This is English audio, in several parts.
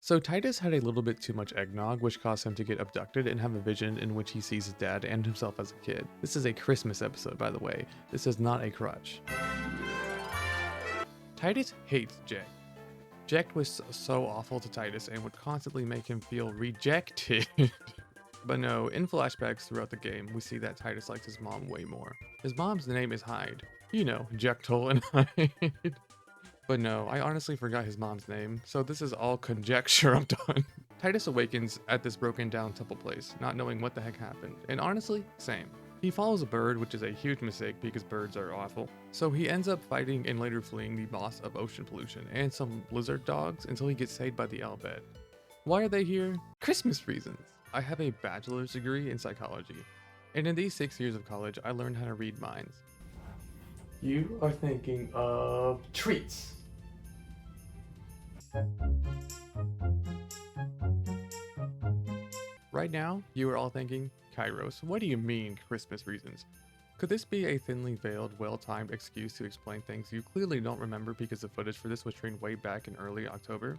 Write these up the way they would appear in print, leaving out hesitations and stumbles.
So Titus had a little bit too much eggnog, which caused him to get abducted and have a vision in which he sees his dad and himself as a kid. This is a Christmas episode, by the way. This is not a crutch. Titus hates Jack. Jack was so awful to Titus and would constantly make him feel rejected. But no, in flashbacks throughout the game, we see that Titus likes his mom way more. His mom's name is Hyde. You know, Jekyll and Hyde. But no, I honestly forgot his mom's name, so this is all conjecture. I'm done. Titus awakens at this broken down temple place, not knowing what the heck happened, and honestly, same. He follows a bird, which is a huge mistake because birds are awful. So he ends up fighting and later fleeing the boss of ocean pollution and some lizard dogs until he gets saved by the Albed. Why are they here? Christmas reasons. I have a bachelor's degree in psychology, and in these 6 years of college, I learned how to read minds. You are thinking of treats. Right now, you are all thinking, Kairos, what do you mean Christmas reasons? Could this be a thinly veiled, well-timed excuse to explain things you clearly don't remember because the footage for this was trained way back in early October?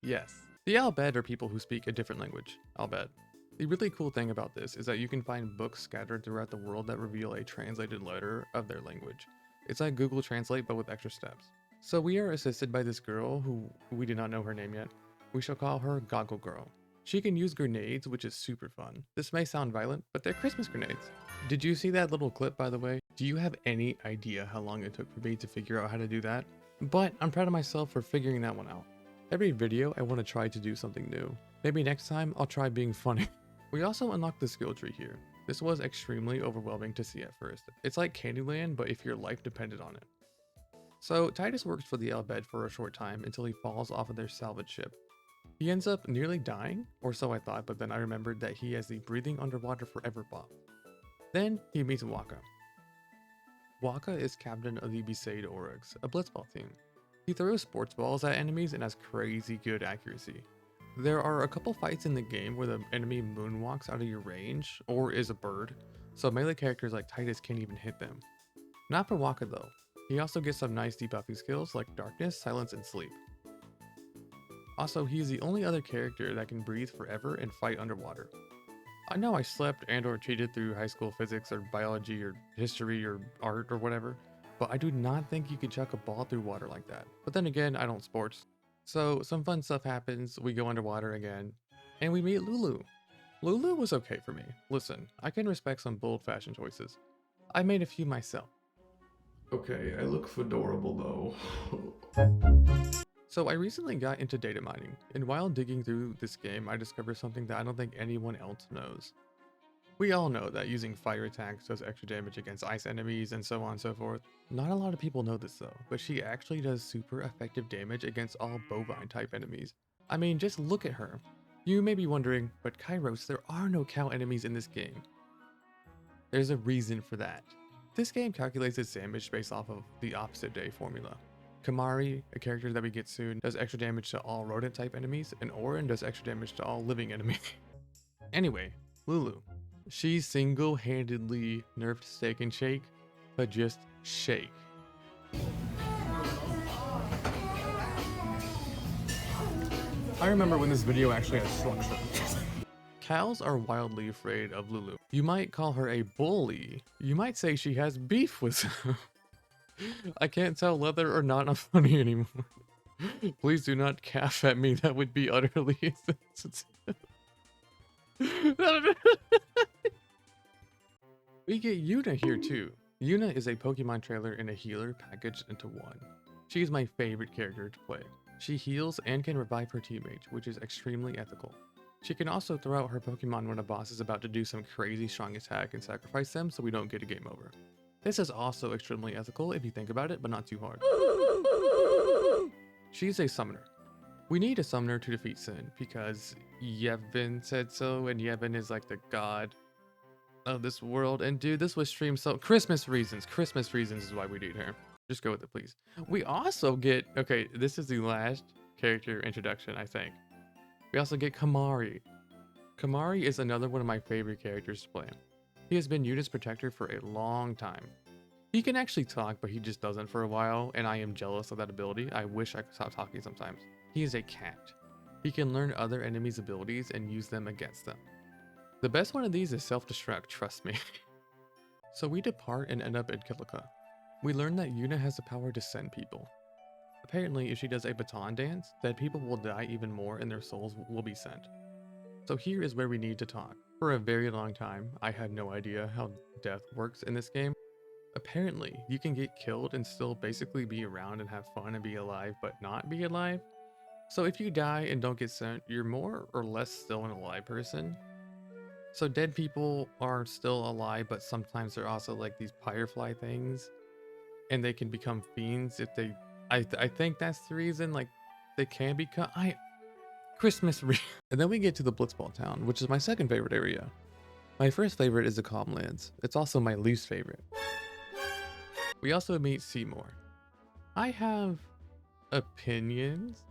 Yes. The Albed are people who speak a different language, Albed. The really cool thing about this is that you can find books scattered throughout the world that reveal a translated letter of their language. It's like Google Translate but with extra steps. So we are assisted by this girl who we do not know her name yet. We shall call her Goggle Girl. She can use grenades, which is super fun. This may sound violent, but they're Christmas grenades. Did you see that little clip, by the way? Do you have any idea how long it took for me to figure out how to do that? But I'm proud of myself for figuring that one out. Every video, I want to try to do something new. Maybe next time, I'll try being funny. We also unlocked the skill tree here. This was extremely overwhelming to see at first. It's like Candyland, but if your life depended on it. So Titus works for the Albed for a short time until he falls off of their salvage ship. He ends up nearly dying, or so I thought, but then I remembered that he has the breathing underwater forever buff. Then he meets Waka. Waka is captain of the Besaid Oryx, a blitzball team. He throws sports balls at enemies and has crazy good accuracy. There are a couple fights in the game where the enemy moonwalks out of your range, or is a bird, so melee characters like Titus can't even hit them. Not for Waka though. He also gets some nice debuffing skills like Darkness, Silence, and Sleep. Also, he is the only other character that can breathe forever and fight underwater. I know I slept and or cheated through high school physics or biology or history or art or whatever, but I do not think you could chuck a ball through water like that. But then again, I don't sports. So some fun stuff happens, we go underwater again, and we meet Lulu. Lulu was okay for me. Listen, I can respect some bold fashion choices. I made a few myself. Okay, I look fedorable though. So I recently got into data mining, and while digging through this game, I discovered something that I don't think anyone else knows. We all know that using fire attacks does extra damage against ice enemies and so on and so forth. Not a lot of people know this though, but she actually does super effective damage against all bovine type enemies. I mean, just look at her. You may be wondering, but Kairos, there are no cow enemies in this game. There's a reason for that. This game calculates its damage based off of the opposite day formula. Kamari, a character that we get soon, does extra damage to all rodent type enemies, and Orin does extra damage to all living enemies. Anyway, Lulu. She single-handedly nerfed Steak and Shake, but just Shake. I remember when this video actually had structure. Cows are wildly afraid of Lulu. You might call her a bully. You might say she has beef with them. I can't tell whether or not I'm funny anymore. Please do not calf at me, that would be utterly insensitive. We get Yuna here too. Yuna is a Pokemon trailer and a healer packaged into one. She is my favorite character to play. She heals and can revive her teammates, which is extremely ethical. She can also throw out her Pokemon when a boss is about to do some crazy strong attack and sacrifice them so we don't get a game over. This is also extremely ethical if you think about it, but not too hard. She's a summoner. We need a summoner to defeat Sin because Yevon said so, and Yevon is like the god of this world. And dude, this was streamed so Christmas reasons is why we need her. Just go with it, please. We also get, okay, this is the last character introduction, I think. We also get Kamari. Kamari is another one of my favorite characters to play. He has been Yuna's protector for a long time. He can actually talk, but he just doesn't for a while, and I am jealous of that ability. I wish I could stop talking sometimes. He is a cat. He can learn other enemies' abilities and use them against them. The best one of these is self-destruct, trust me. So we depart and end up in Kilika. We learn that Yuna has the power to send people. Apparently, if she does a baton dance, dead people will die even more and their souls will be sent. So here is where we need to talk. For a very long time, I had no idea how death works in this game. Apparently, you can get killed and still basically be around and have fun and be alive, but not be alive. So if you die and don't get sent, you're more or less still an alive person. So dead people are still alive, but sometimes they're also like these firefly things, and they can become fiends if they. I think that's the reason. Like, they can become. Christmas. And then we get to the Blitzball town, which is my second favorite area. My first favorite is the Calmlands. It's also my least favorite. We also meet Seymour. I have opinions.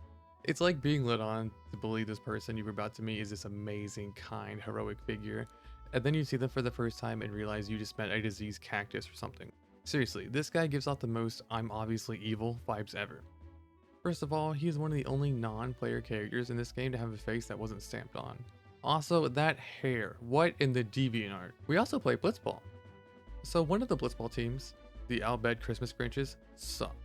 It's like being led on to believe this person you were about to meet is this amazing, kind, heroic figure, and then you see them for the first time and realize you just met a diseased cactus or something. Seriously, this guy gives off the most "I'm obviously evil" vibes ever. First of all, he is one of the only non-player characters in this game to have a face that wasn't stamped on. Also, that hair, what in the DeviantArt? We also play Blitzball. So one of the Blitzball teams, the Al Bhed Christmas Grinches, suck.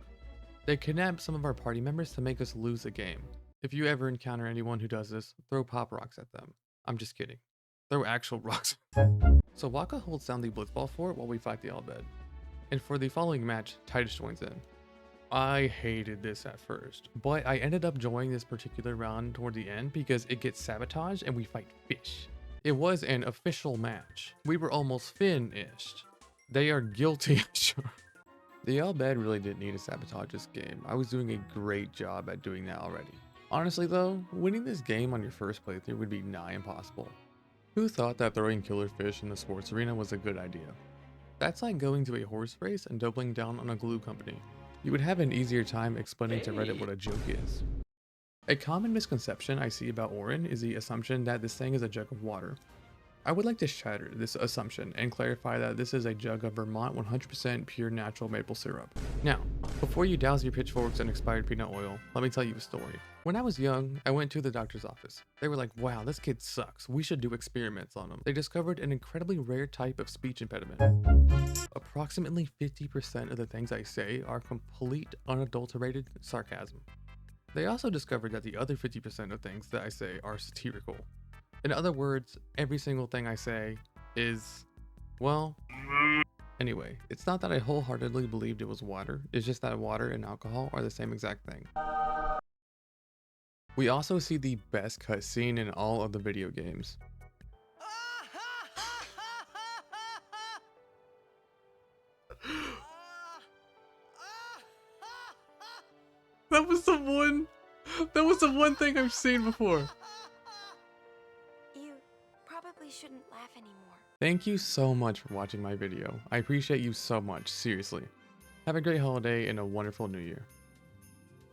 They kidnap some of our party members to make us lose a game. If you ever encounter anyone who does this, throw pop rocks at them. I'm just kidding. Throw actual rocks. So Waka holds down the Blitzball fort while we fight the Al Bhed. And for the following match, Titus joins in. I hated this at first, but I ended up joining this particular round toward the end because it gets sabotaged and we fight fish. It was an official match. We were almost finished. They are guilty. Sure. The Al Bhed really didn't need to sabotage this game. I was doing a great job at doing that already. Honestly though, winning this game on your first playthrough would be nigh impossible. Who thought that throwing killer fish in the sports arena was a good idea? That's like going to a horse race and doubling down on a glue company. You would have an easier time explaining to Reddit what a joke is. A common misconception I see about Orin is the assumption that this thing is a jug of water. I would like to shatter this assumption and clarify that this is a jug of Vermont 100% pure natural maple syrup. Now, before you douse your pitchforks in expired peanut oil, let me tell you a story. When I was young, I went to the doctor's office. They were like, wow, this kid sucks. We should do experiments on him. They discovered an incredibly rare type of speech impediment. Approximately 50% of the things I say are complete unadulterated sarcasm. They also discovered that the other 50% of things that I say are satirical. In other words, every single thing I say is, well, anyway, it's not that I wholeheartedly believed it was water, it's just that water and alcohol are the same exact thing. We also see the best cutscene in all of the video games. That was the one thing I've seen before. You probably shouldn't laugh anymore. Thank you so much for watching my video. I appreciate you so much, seriously. Have a great holiday and a wonderful new year.